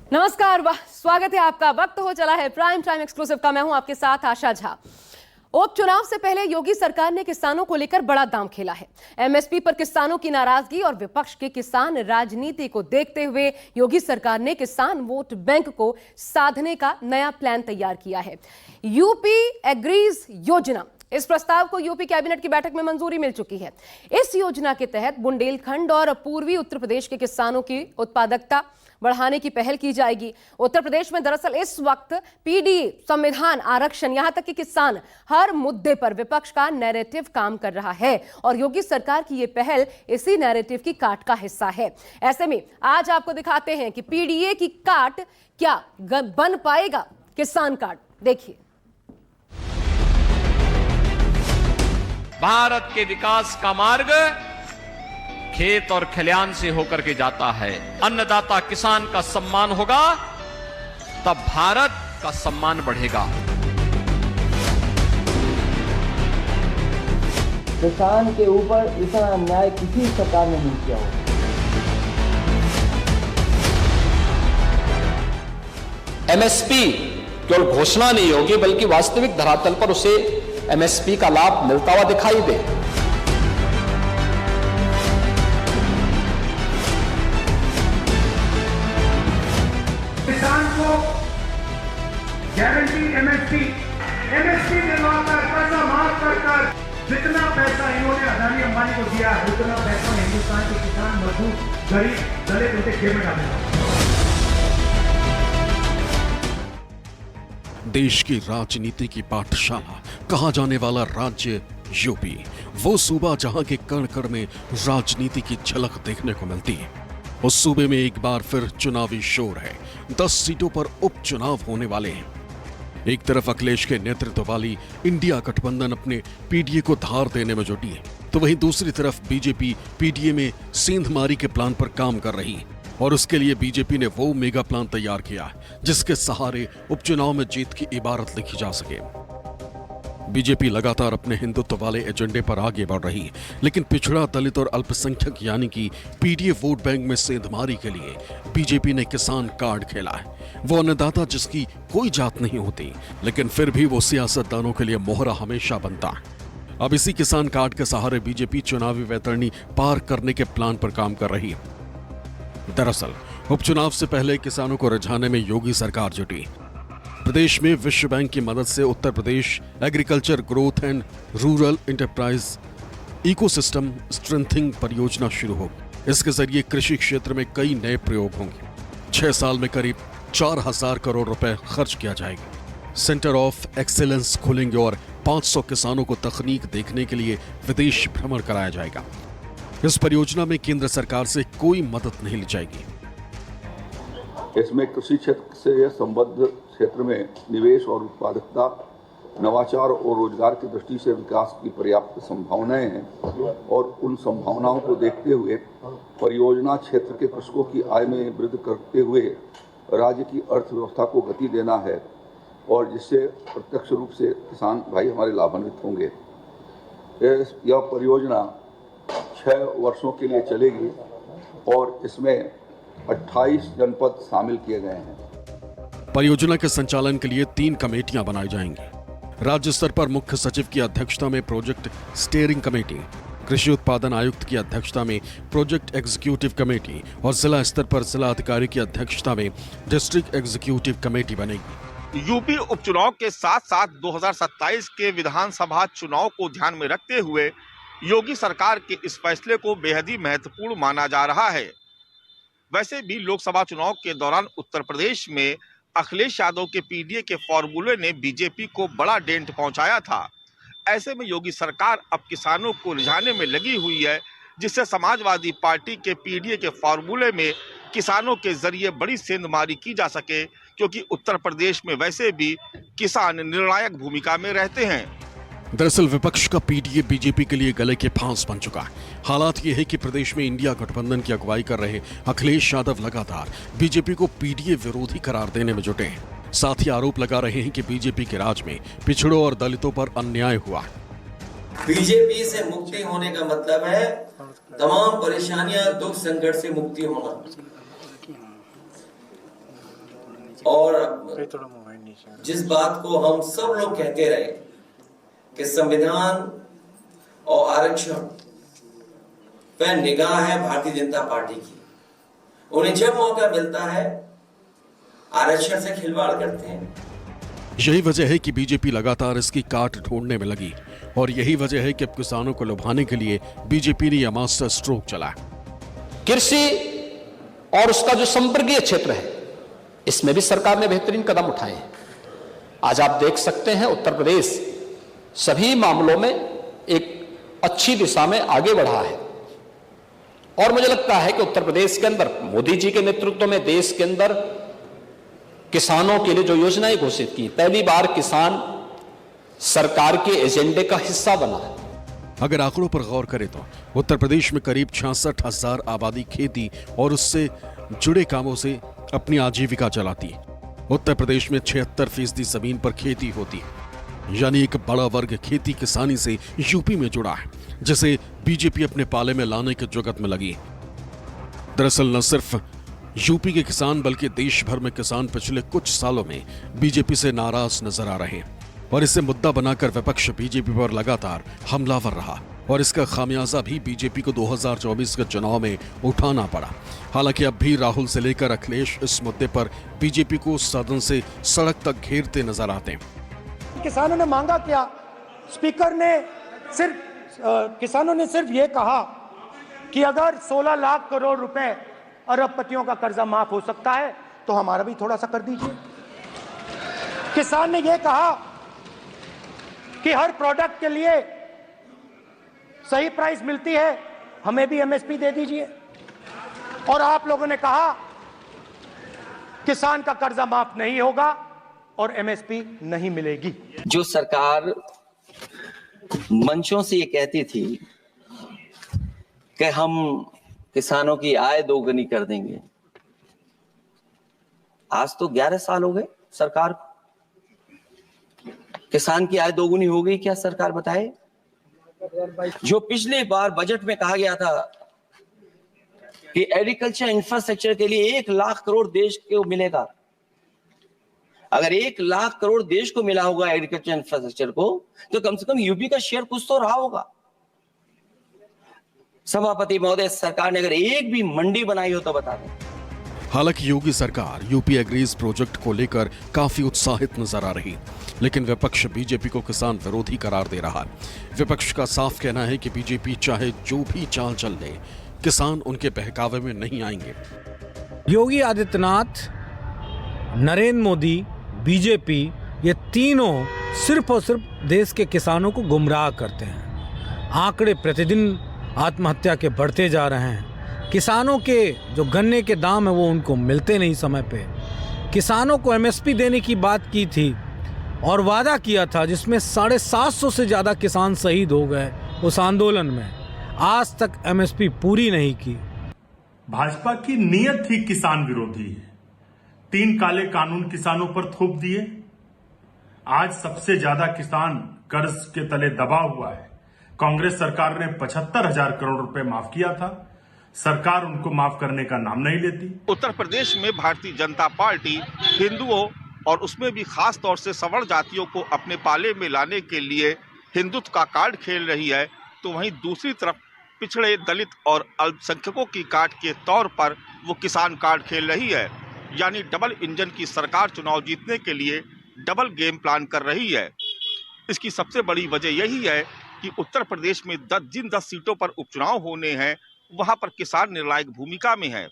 नमस्कार, स्वागत है आपका। वक्त हो चला है प्राइम टाइम एक्सक्लूसिव का। मैं हूं आपके साथ आशा झा। उपचुनाव से पहले योगी सरकार ने किसानों को लेकर बड़ा दांव खेला है। एमएसपी पर किसानों की नाराजगी और विपक्ष की किसान राजनीति को देखते हुए योगी सरकार ने किसान वोट बैंक को साधने का नया प्लान तैयार किया है। यूपी एग्रीज योजना, इस प्रस्ताव को यूपी कैबिनेट की बैठक में मंजूरी मिल चुकी है। इस योजना के तहत बुंदेलखंड और पूर्वी उत्तर प्रदेश के किसानों की उत्पादकता बढ़ाने की पहल की जाएगी। उत्तर प्रदेश में दरअसल इस वक्त पीडीए, संविधान, आरक्षण, यहां तक कि किसान, हर मुद्दे पर विपक्ष का नैरेटिव काम कर रहा है और योगी सरकार की यह पहल इसी नैरेटिव की काट का हिस्सा है। ऐसे में आज आपको दिखाते हैं कि पीडीए की काट क्या बन पाएगा किसान कार्ड। देखिए, भारत के विकास का मार्ग खेत और खलियान से होकर के जाता है। अन्नदाता किसान का सम्मान होगा तब भारत का सम्मान बढ़ेगा। किसान के ऊपर इतना अन्याय किसी सरकार ने नहीं किया होगा। एमएसपी केवल घोषणा नहीं होगी बल्कि वास्तविक धरातल पर उसे एमएसपी का लाभ मिलता हुआ दिखाई दे। किसान को गारंटी एमएसपी दिलवाकर, पैसा माफ कर जितना पैसा इन्होंने अदानी अंबानी को दिया है उतना पैसा हिंदुस्तान के किसान, मजदूर, गरीब, दलित उनके जेब में डालेगा। देश की राजनीति की पाठशाला कहा जाने वाला राज्य यूपी, वो सूबा जहां के कण कण में राजनीति की झलक देखने को मिलती है। उस सूबे में एक बार फिर चुनावी शोर है। 10 सीटों पर उपचुनाव होने वाले हैं। एक तरफ अखिलेश के नेतृत्व वाली इंडिया गठबंधन अपने पीडीए को धार देने में जुटी है, तो वहीं दूसरी तरफ बीजेपी पीडीए में सेंधमारी के प्लान पर काम कर रही है और उसके लिए बीजेपी ने वो मेगा प्लान तैयार किया है जिसके सहारे उपचुनाव में जीत की इबारत लिखी जा सके। बीजेपी लगातार अपने हिंदुत्व वाले एजेंडे पर आगे बढ़ रही है, लेकिन पिछड़ा, दलित और अल्पसंख्यक यानी कि पीडीए वोट बैंक में सेंधमारी के लिए बीजेपी ने किसान कार्ड खेला है। वो अन्नदाता जिसकी कोई जात नहीं होती, लेकिन फिर भी वो सियासतदानों के लिए मोहरा हमेशा बनता है। अब इसी किसान कार्ड के सहारे बीजेपी चुनावी वैतरणी पार करने के प्लान पर काम कर रही है। दरअसल उपचुनाव से पहले किसानों को रिझाने में योगी सरकार जुटी। प्रदेश में विश्व बैंक की मदद से Uttar Pradesh agriculture growth and rural enterprise ecosystem strengthening परियोजना शुरू होगी। इसके जरिए कृषि क्षेत्र में कई नए प्रयोग होंगे। 6 साल में करीब 4000 करोड़ रुपए खर्च किया जाएगा। सेंटर ऑफ एक्सीलेंस खुलेंगे और 500 किसानों को तकनीक देखने के लिए विदेश भ्रमण कराया जाएगा। इस परियोजना में केंद्र सरकार से कोई मदद नहीं ली जाएगी। इसमें कृषि क्षेत्र से संबद्ध क्षेत्र में निवेश और उत्पादकता, नवाचार और रोजगार की दृष्टि से विकास की पर्याप्त संभावनाएं हैं और उन संभावनाओं को देखते हुए परियोजना क्षेत्र के कृषकों की आय में वृद्धि करते हुए राज्य की अर्थव्यवस्था को गति देना है और जिससे प्रत्यक्ष रूप से किसान भाई हमारे लाभान्वित होंगे। यह परियोजना 6 वर्षों के लिए चलेगी और इसमें 28 जनपद शामिल किए गए हैं। परियोजना के संचालन के लिए 3 कमेटियां बनाई जाएंगी। राज्य स्तर पर मुख्य सचिव की अध्यक्षता में प्रोजेक्ट स्टीयरिंग कमेटी, कृषि उत्पादन आयुक्त की अध्यक्षता में प्रोजेक्ट एग्जीक्यूटिव कमेटी और जिला स्तर पर जिला अधिकारी की अध्यक्षता में डिस्ट्रिक्ट एग्जीक्यूटिव कमेटी बनेगी। यूपी उपचुनाव के साथ साथ 2027 के विधानसभा चुनाव को ध्यान में रखते हुए योगी सरकार के इस फैसले को बेहद ही महत्वपूर्ण माना जा रहा है। वैसे भी लोकसभा चुनाव के दौरान उत्तर प्रदेश में अखिलेश यादव के पीडीए के फॉर्मूले ने बीजेपी को बड़ा डेंट पहुंचाया था। ऐसे में योगी सरकार अब किसानों को रिझाने में लगी हुई है, जिससे समाजवादी पार्टी के पीडीए के फॉर्मूले में किसानों के जरिए बड़ी सेंधमारी की जा सके, क्योंकि उत्तर प्रदेश में वैसे भी किसान निर्णायक भूमिका में रहते हैं। दरअसल विपक्ष का पीडीए बीजेपी के लिए गले के फांस बन चुका है। हालात ये है कि प्रदेश में इंडिया गठबंधन की अगुवाई कर रहे अखिलेश यादव लगातार बीजेपी को पीडीए विरोधी करार देने में जुटे हैं। साथ ही आरोप लगा रहे हैं कि बीजेपी के राज में पिछड़ों और दलितों पर अन्याय हुआ है। बीजेपी से मुक्ति होने का मतलब है तमाम परेशानियां, दुख, संकट से मुक्ति होना। जिस बात को हम सब लोग कहते रहे कि संविधान और आरक्षण पर निगाह है भारतीय जनता पार्टी की, उन्हें जब मौका मिलता है आरक्षण से खिलवाड़ करते हैं। यही वजह है कि बीजेपी लगातार इसकी काट ढूंढने में लगी और यही वजह है कि अब किसानों को लुभाने के लिए बीजेपी ने यह मास्टर स्ट्रोक चला। कृषि और उसका जो संपर्कीय क्षेत्र है, इसमें भी सरकार ने बेहतरीन कदम उठाए हैं। आज आप देख सकते हैं उत्तर प्रदेश सभी मामलों में एक अच्छी दिशा में आगे बढ़ा है और मुझे लगता है कि उत्तर प्रदेश के अंदर मोदी जी के नेतृत्व में देश के अंदर किसानों के लिए जो योजनाएं घोषित की, पहली बार किसान सरकार के एजेंडे का हिस्सा बना है। अगर आंकड़ों पर गौर करें तो उत्तर प्रदेश में करीब 66,000 आबादी खेती और उससे जुड़े कामों से अपनी आजीविका चलाती है। उत्तर प्रदेश में 76% जमीन पर खेती होती है, यानी एक बड़ा वर्ग खेती किसानी से यूपी में जुड़ा है, जिसे बीजेपी अपने पाले में लाने के जुगत में लगी। दरअसल न सिर्फ यूपी के किसान बल्कि देश भर में किसान पिछले कुछ सालों में बीजेपी से नाराज नजर आ रहे हैं और इसे मुद्दा बनाकर विपक्ष बीजेपी पर लगातार हमलावर रहा और इसका खामियाजा भी बीजेपी को 2024 के चुनाव में उठाना पड़ा। हालांकि अब भी राहुल से लेकर अखिलेश इस मुद्दे पर बीजेपी को सदन से सड़क तक घेरते नजर आते हैं। किसानों ने मांगा क्या? स्पीकर ने किसानों ने सिर्फ ये कहा कि अगर 16 लाख करोड़ रुपए अरबपतियों का कर्जा माफ हो सकता है तो हमारा भी थोड़ा सा कर दीजिए। किसान ने यह कहा कि हर प्रोडक्ट के लिए सही प्राइस मिलती है, हमें भी एमएसपी दे दीजिए। और आप लोगों ने कहा किसान का कर्जा माफ नहीं होगा और एमएसपी नहीं मिलेगी। जो सरकार मंचों से ये कहती थी कि हम किसानों की आय दोगुनी कर देंगे, आज तो 11 साल हो गए सरकार। किसान की आय दोगुनी हो गई क्या सरकार बताए? जो पिछली बार बजट में कहा गया था कि एग्रीकल्चर इंफ्रास्ट्रक्चर के लिए 1 लाख करोड़ देश को मिलेगा, अगर 1 लाख करोड़ देश को मिला होगा एग्रीकल्चर इंफ्रास्ट्रक्चर को, तो कम से कम यूपी का शेयर कुछ तो रहा होगा। सभापति महोदय, सरकार ने अगर एक भी मंडी बनाई हो तो बता दें। हालांकि योगी सरकार यूपी एग्रीज प्रोजेक्ट को लेकर काफी उत्साहित नजर आ रही, लेकिन विपक्ष बीजेपी को किसान विरोधी करार दे रहा है। विपक्ष का साफ कहना है कि बीजेपी चाहे जो भी चाल चल ले, किसान उनके बहकावे में नहीं आएंगे। योगी आदित्यनाथ, नरेंद्र मोदी, बीजेपी, ये तीनों सिर्फ और सिर्फ देश के किसानों को गुमराह करते हैं। आंकड़े प्रतिदिन आत्महत्या के बढ़ते जा रहे हैं। किसानों के जो गन्ने के दाम है वो उनको मिलते नहीं समय पे। किसानों को एमएसपी देने की बात की थी और वादा किया था, जिसमें 750 से ज़्यादा किसान शहीद हो गए उस आंदोलन में। आज तक एमएसपी पूरी नहीं की। भाजपा की नीयत ही किसान विरोधी है। 3 काले कानून किसानों पर थोप दिए। आज सबसे ज्यादा किसान कर्ज के तले दबा हुआ है। कांग्रेस सरकार ने 75,000 करोड़ रुपए माफ किया था, सरकार उनको माफ करने का नाम नहीं लेती। उत्तर प्रदेश में भारतीय जनता पार्टी हिंदुओं और उसमें भी खास तौर से सवर्ण जातियों को अपने पाले में लाने के लिए हिंदुत्व का कार्ड खेल रही है, तो वहीं दूसरी तरफ पिछड़े, दलित और अल्पसंख्यकों की कार्ड के तौर पर वो किसान कार्ड खेल रही है। यानी डबल इंजन की सरकार चुनाव जीतने के लिए डबल गेम प्लान कर रही है। इसकी सबसे बड़ी वजह यही है कि उत्तर प्रदेश में जिन 10 सीटों पर उपचुनाव होने हैं वहां पर किसान निर्णायक भूमिका में है।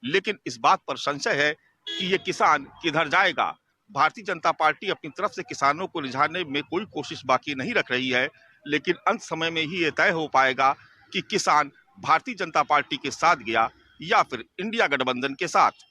लेकिन इस बात पर संशय है कि ये किसान किधर जाएगा। भारतीय जनता पार्टी अपनी तरफ से किसानों को रिझाने में कोई कोशिश बाकी नहीं रख रही है, लेकिन अंत समय में ही ये तय हो पाएगा कि किसान भारतीय जनता पार्टी के साथ गया या फिर इंडिया गठबंधन के साथ।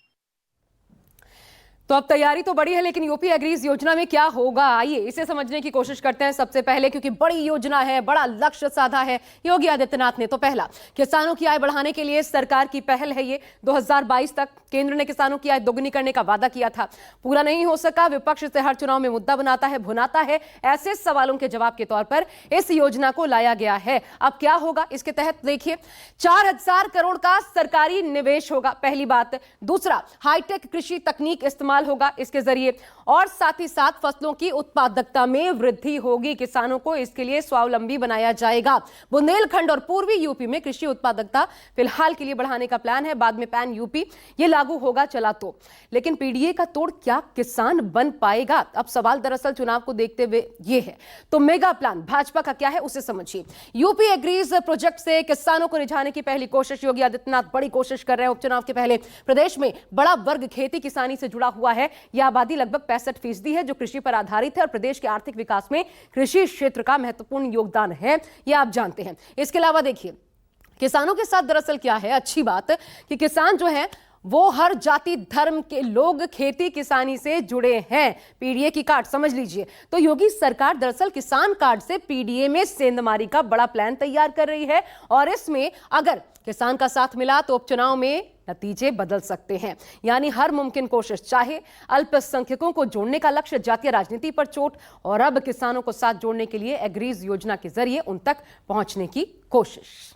तो अब तैयारी तो बड़ी है, लेकिन यूपी एग्रीज योजना में क्या होगा, आइए इसे समझने की कोशिश करते हैं। सबसे पहले, क्योंकि बड़ी योजना है, बड़ा लक्ष्य साधा है योगी आदित्यनाथ ने। तो पहला, किसानों की आय बढ़ाने के लिए सरकार की पहल है ये। 2022 तक केंद्र ने किसानों की आय दोगुनी करने का वादा किया था, पूरा नहीं हो सका। विपक्ष इसे हर चुनाव में मुद्दा बनाता है, भुनाता है। ऐसे सवालों के जवाब के तौर पर इस योजना को लाया गया है। अब क्या होगा इसके तहत, देखिए 4000 करोड़ का सरकारी निवेश होगा, पहली बात। दूसरा, हाईटेक कृषि तकनीक इस्तेमाल खुशहाल होगा इसके जरिए, और साथ ही साथ फसलों की उत्पादकता में वृद्धि होगी। किसानों को इसके लिए स्वावलंबी बनाया जाएगा। बुंदेलखंड और पूर्वी यूपी में कृषि उत्पादकता फिलहाल के लिए बढ़ाने का प्लान है, बाद में पैन यूपी ये लागू होगा चला तो। लेकिन पीडीए का तोड़ क्या किसान बन पाएगा? अब सवाल दरअसल चुनाव को देखते हुए ये है। तो मेगा प्लान भाजपा का क्या है उसे समझिए। यूपी एग्रीज प्रोजेक्ट से किसानों को रिझाने की पहली कोशिश, योगी आदित्यनाथ बड़ी कोशिश कर रहे हैं। उपचुनाव के पहले प्रदेश में बड़ा वर्ग खेती किसानी से जुड़ा हुआ है। यह आबादी लगभग 65% है जो कृषि पर आधारित है, और प्रदेश के आर्थिक विकास में कृषि क्षेत्र का महत्वपूर्ण योगदान है, यह आप जानते हैं। इसके अलावा देखिए किसानों के साथ दरअसल क्या है, अच्छी बात कि किसान जो है वो हर जाति धर्म के लोग खेती किसानी से जुड़े हैं। पीडीए की कार्ड समझ लीजिए। तो योगी सरकार दरअसल किसान कार्ड से पीडीए में सेंधमारी का बड़ा प्लान तैयार कर रही है, और इसमें अगर किसान का साथ मिला तो उपचुनाव में नतीजे बदल सकते हैं। यानी हर मुमकिन कोशिश, चाहे अल्पसंख्यकों को जोड़ने का लक्ष्य, जातीय राजनीति पर चोट, और अब किसानों को साथ जोड़ने के लिए एग्रीज योजना के जरिए उन तक पहुंचने की कोशिश।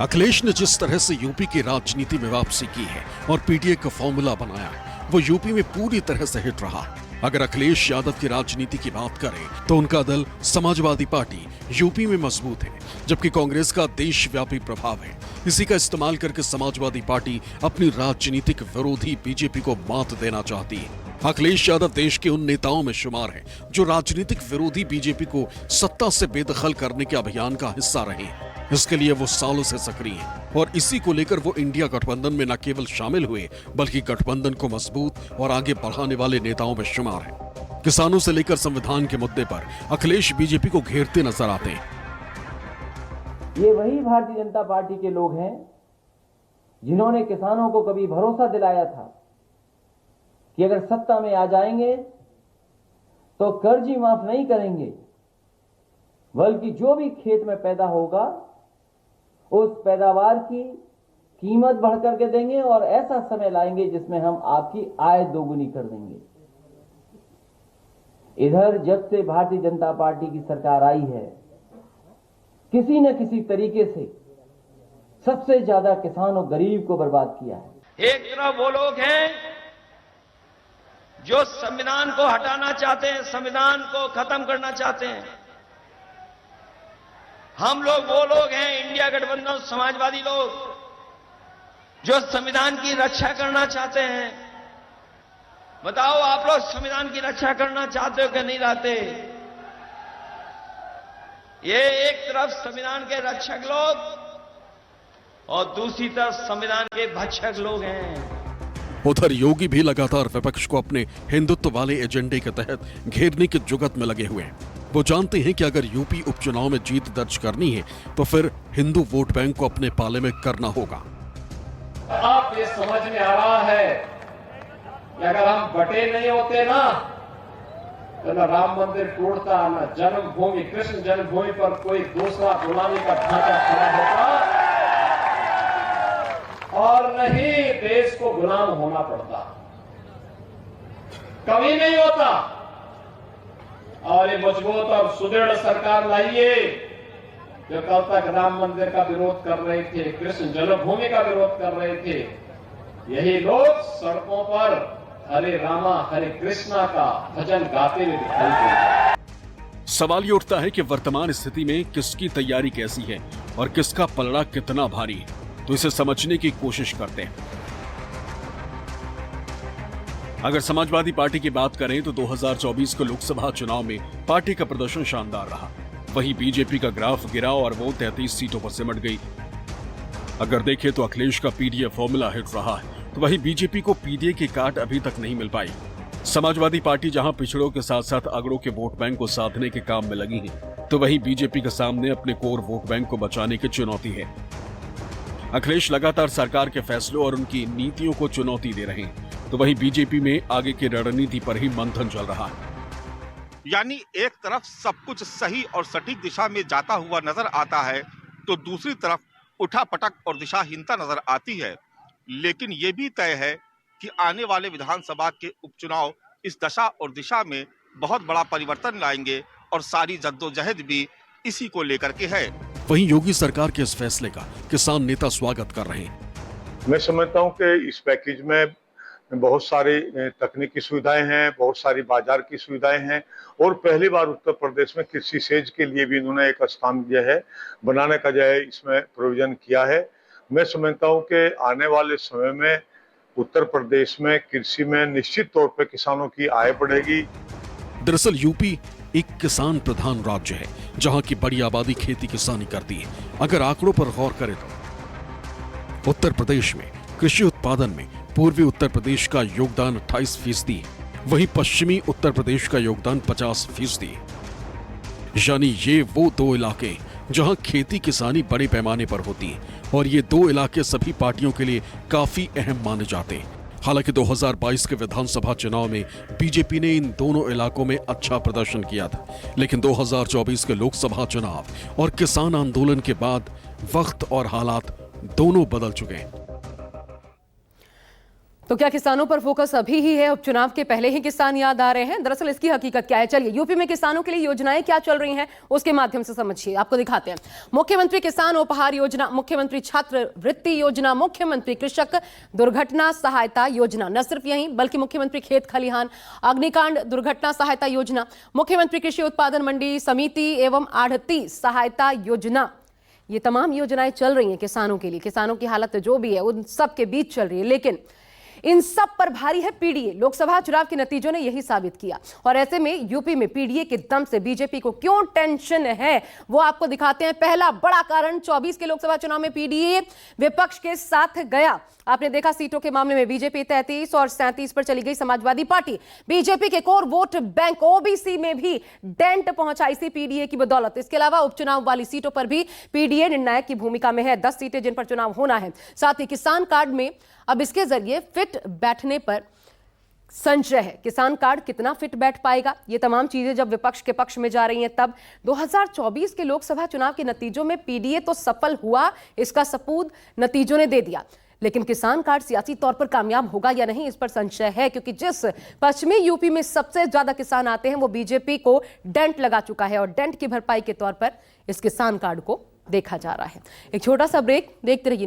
अखिलेश ने जिस तरह से यूपी की राजनीति में वापसी की है और पीडीए का फॉर्मूला बनाया है, वो यूपी में पूरी तरह से हिट रहा। अगर अखिलेश यादव की राजनीति की बात करें तो उनका दल समाजवादी पार्टी यूपी में मजबूत है, जबकि कांग्रेस का देशव्यापी प्रभाव है। इसी का इस्तेमाल करके समाजवादी पार्टी अपनी राजनीतिक विरोधी बीजेपी को मात देना चाहती है। अखिलेश यादव देश के उन नेताओं में शुमार हैं जो राजनीतिक विरोधी बीजेपी को सत्ता से बेदखल करने के अभियान का हिस्सा रहे हैं। इसके लिए वो सालों से सक्रिय हैं, और इसी को लेकर वो इंडिया गठबंधन में न केवल शामिल हुए बल्कि गठबंधन को मजबूत और आगे बढ़ाने वाले नेताओं में शुमार हैं। किसानों से लेकर संविधान के मुद्दे पर अखिलेश बीजेपी को घेरते नजर आते हैं। ये वही भारतीय जनता पार्टी के लोग हैं जिन्होंने किसानों को कभी भरोसा दिलाया था कि अगर सत्ता में आ जाएंगे तो कर्ज ही माफ नहीं करेंगे, बल्कि जो भी खेत में पैदा होगा उस पैदावार की कीमत बढ़ करके देंगे, और ऐसा समय लाएंगे जिसमें हम आपकी आय दोगुनी कर देंगे। इधर जब से भारतीय जनता पार्टी की सरकार आई है, किसी न किसी तरीके से सबसे ज्यादा किसान और गरीब को बर्बाद किया है। एक तरफ वो लोग हैं जो संविधान को हटाना चाहते हैं, संविधान को खत्म करना चाहते हैं। हम लोग वो लोग हैं, इंडिया गठबंधन समाजवादी लोग, जो संविधान की रक्षा करना चाहते हैं। बताओ आप लोग संविधान की रक्षा करना चाहते हो कि नहीं चाहते? ये एक तरफ संविधान के रक्षक लोग और दूसरी तरफ संविधान के भक्षक लोग हैं। उधर योगी भी लगातार विपक्ष को अपने हिंदुत्व वाले एजेंडे के तहत घेरने की जुगत में लगे हुए हैं। वो जानते हैं कि अगर यूपी उपचुनाव में जीत दर्ज करनी है तो फिर हिंदू वोट बैंक को अपने पाले में करना होगा। आप ये समझ में आ रहा है कि अगर हम बटे नहीं होते ना तो न राम मंदिर टूटता, न जन्मभूमि कृष्ण जन्मभूमि पर कोई दूसरा गुलामी का ढांचा खड़ा होता, और न ही देश को गुलाम होना पड़ता, कभी नहीं होता। और ये मजबूत और सुदृढ़ सरकार लाइए जो कल तक राम मंदिर का विरोध कर रहे थे, कृष्ण जन्मभूमि का विरोध कर रहे थे, यही लोग सड़कों पर हरे रामा हरे कृष्णा का भजन गाते हुए दिखाई देते। सवाल ये उठता है कि वर्तमान स्थिति में किसकी तैयारी कैसी है और किसका पलड़ा कितना भारी है, तो इसे समझने की कोशिश करते हैं। अगर समाजवादी पार्टी की बात करें तो 2024 के लोकसभा चुनाव में पार्टी का प्रदर्शन शानदार रहा। वहीं बीजेपी का ग्राफ गिरा और वो 33 सीटों पर सिमट गई। अगर देखें तो अखिलेश का पीडीए फॉर्मूला हिट रहा है, तो वहीं बीजेपी को पीडीए की कार्ड अभी तक नहीं मिल पाई। समाजवादी पार्टी जहां पिछड़ों के साथ साथ अगड़ों के वोट बैंक को साधने के काम में लगी है, तो वहीं बीजेपी के सामने अपने कोर वोट बैंक को बचाने की चुनौती है। अखिलेश लगातार सरकार के फैसलों और उनकी नीतियों को चुनौती दे रहे हैं, तो वहीं बीजेपी में आगे की रणनीति पर ही मंथन चल रहा है। यानी एक तरफ सब कुछ सही और सटीक दिशा में जाता हुआ नजर आता है, तो दूसरी तरफ उठापटक और दिशाहीनता नजर आती है। लेकिन ये भी तय है कि आने वाले विधानसभा के उपचुनाव इस दशा और दिशा में बहुत बड़ा परिवर्तन लाएंगे, और सारी जद्दोजहद भी इसी को लेकर के है। वहीं योगी सरकार के इस फैसले का किसान नेता स्वागत कर रहे हैं। मैं समझता हूं कि इस पैकेज में बहुत सारी तकनीकी सुविधाएं हैं, बहुत सारी बाजार की सुविधाएं हैं और पहली बार उत्तर प्रदेश में कृषि सेज के लिए भी इन्होंने एक स्थान दिया है, बनाने का जो है इसमें प्रोविजन किया है। मैं समझता हूं कि आने वाले समय में उत्तर प्रदेश में कृषि में निश्चित तौर पर किसानों की आय बढ़ेगी। दरअसल यूपी एक किसान प्रधान राज्य है जहां की बड़ी आबादी खेती किसानी करती है। अगर आंकड़ों पर गौर करें तो उत्तर प्रदेश में कृषि उत्पादन में पूर्वी उत्तर प्रदेश का योगदान 28% है, वहीं पश्चिमी उत्तर प्रदेश का योगदान 50% है। यानी ये वो दो इलाके जहां खेती किसानी बड़े पैमाने पर होती है और ये दो इलाके सभी पार्टियों के लिए काफी अहम माने जाते हैं। हालांकि 2022 के विधानसभा चुनाव में बीजेपी ने इन दोनों इलाकों में अच्छा प्रदर्शन किया था, लेकिन 2024 के लोकसभा चुनाव और किसान आंदोलन के बाद वक्त और हालात दोनों बदल चुके हैं। तो क्या किसानों पर फोकस अभी ही है? उपचुनाव के पहले ही किसान याद आ रहे हैं? दरअसल इसकी हकीकत क्या है, चलिए यूपी में किसानों के लिए योजनाएं क्या चल रही हैं उसके माध्यम से समझिए, आपको दिखाते हैं। मुख्यमंत्री किसान उपहार योजना, मुख्यमंत्री छात्रवृत्ति योजना, मुख्यमंत्री कृषक दुर्घटना सहायता योजना, न सिर्फ यही बल्कि मुख्यमंत्री खेत खलिहान अग्निकांड दुर्घटना सहायता योजना, मुख्यमंत्री कृषि उत्पादन मंडी समिति एवं आढ़ती सहायता योजना। ये तमाम योजनाएं चल रही हैं किसानों के लिए। किसानों की हालत जो भी है उन सब के बीच चल रही है, लेकिन इन सब पर भारी है पीडीए। लोकसभा चुनाव के नतीजों ने यही साबित किया और ऐसे में यूपी में पीडीए के दम से बीजेपी को क्यों टेंशन है वो आपको दिखाते हैं। पहला बड़ा कारण 24 के लोकसभा चुनाव में पीडीए विपक्ष के साथ गया। आपने देखा सीटों के मामले में बीजेपी 33 और 37 पर चली गई समाजवादी पार्टी। बीजेपी के कोर वोट बैंक ओबीसी में भी डेंट पहुंचा इसी पीडीए की बदौलत। इसके अलावा उपचुनाव वाली सीटों पर भी पीडीए निर्णायक की भूमिका में है। 10 सीटें जिन पर चुनाव होना है। साथ ही किसान कार्ड में अब इसके जरिए फिट बैठने पर संशय है। किसान कार्ड कितना फिट बैठ पाएगा, ये तमाम चीजें जब विपक्ष के पक्ष में जा रही हैं, तब 2024 के लोकसभा चुनाव के नतीजों में पीडीए तो सफल हुआ, इसका सबूत नतीजों ने दे दिया, लेकिन किसान कार्ड सियासी तौर पर कामयाब होगा या नहीं इस पर संशय है, क्योंकि जिस पश्चिमी यूपी में सबसे ज्यादा किसान आते हैं वो बीजेपी को डेंट लगा चुका है और डेंट की भरपाई के तौर पर इस किसान कार्ड को देखा जा रहा है। एक छोटा सा ब्रेक, देखते रहिए।